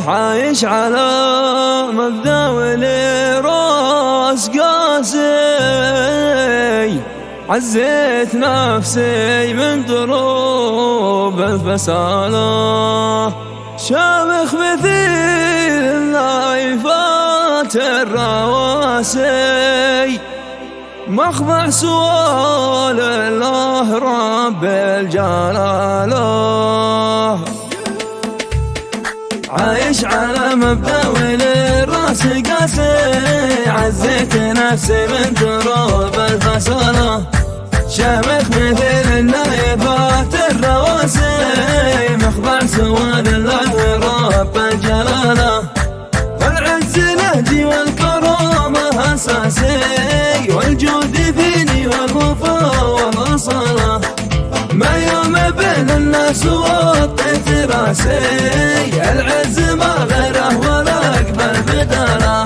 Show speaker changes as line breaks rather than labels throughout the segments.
عايش على مبدأ ولي راس قاسي، عزيت نفسي من دروب الفسالة، شامخ مثيل النايفات الرواسي، مخضع سؤال الله رب الجلالة. عايش على مبدأ ولي راس قاسي، عزيت نفسي من دروب الفسالة، شامخ مثل النايفات الرواسي، مخضع سؤال الله رب الجلالة. العز نهجي والكرامة أساسي، والجود فيني والوفاء والأصالة، ما يوم بين الناس وطيت راسي، العز ما غيره ولا أقبل بداله،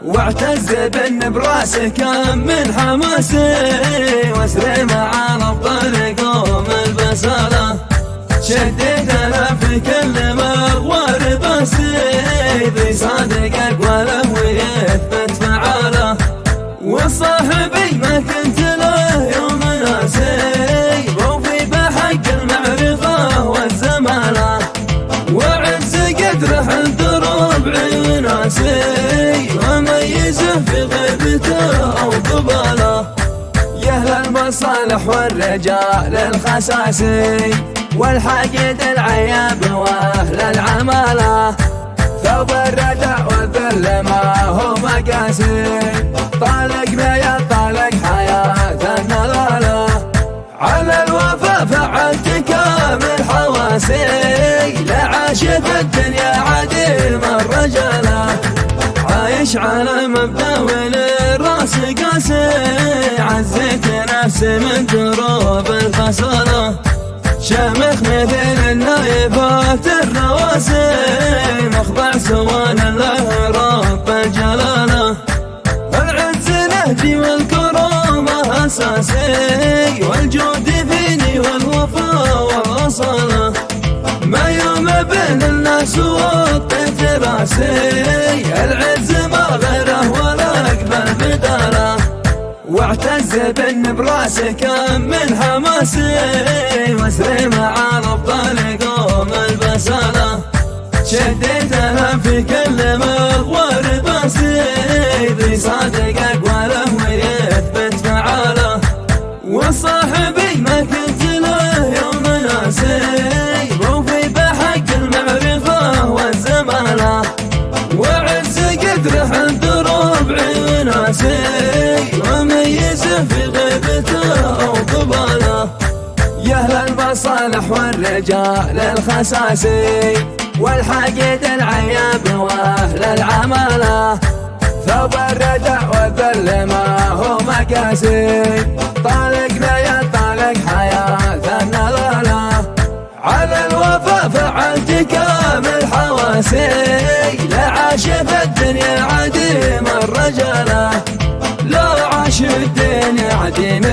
واعتز بان براسي كم من حماسي، واسري مع الابطال قوم البسالة، شديت انا في كل مغوار باسي، ذي صادق اقواله ويثبت فعاله، وصاحبي ما كنت له يوم ناسي، وفي بحق المعرفة والزمالة، وعز قدره عند ربعي وناسي، وميزه في غيبته او قباله. يا اهل المصالح والرجال الخساسي، والحقيد العياب واهل العماله، ثوب الردع والذل ما هو مقاسي، طالقنا يا طالق حياة النضالة، على الوفا فعلت كامل حواسي، لعاش في الدنيا عديم الرجالة. عايش على مبدأ ولي راس قاسي، عزيت نفسي من دروب الفسالة، شامخ مثل النايفات الرواسي، مخضع سوان الله رب الجلالة. العز نهجي والكرامة أساسي، والجود فيني والوفاء والأصالة، ما يوم بين الناس وطيت راسي، العز ما غيره ولا أقبل بداله، واعتز بان براسي كم من حماسي، واسري مع الابطال قوم البسالة، شديت انا في كل مغوار باسي، ذي صادق اقواله ويثبت فعاله، وصاحبي ما كنت له يوم ناسي، وفي بحق المعرفة والزمالة، وعز قدره عند ربعي وناسي، وميزه في غيبته او قباله. يا اهل المصالح والرجال الخساسي، والحقيد العياب واهل العماله، ثوب الردع والذل ما هو مقاسي، طالقنا يا طالق حياة النضالة، على الوفا فعلت كامل حواسي، لعاش في الدنيا عديم الرجالة، لو عاش الدنيا عديم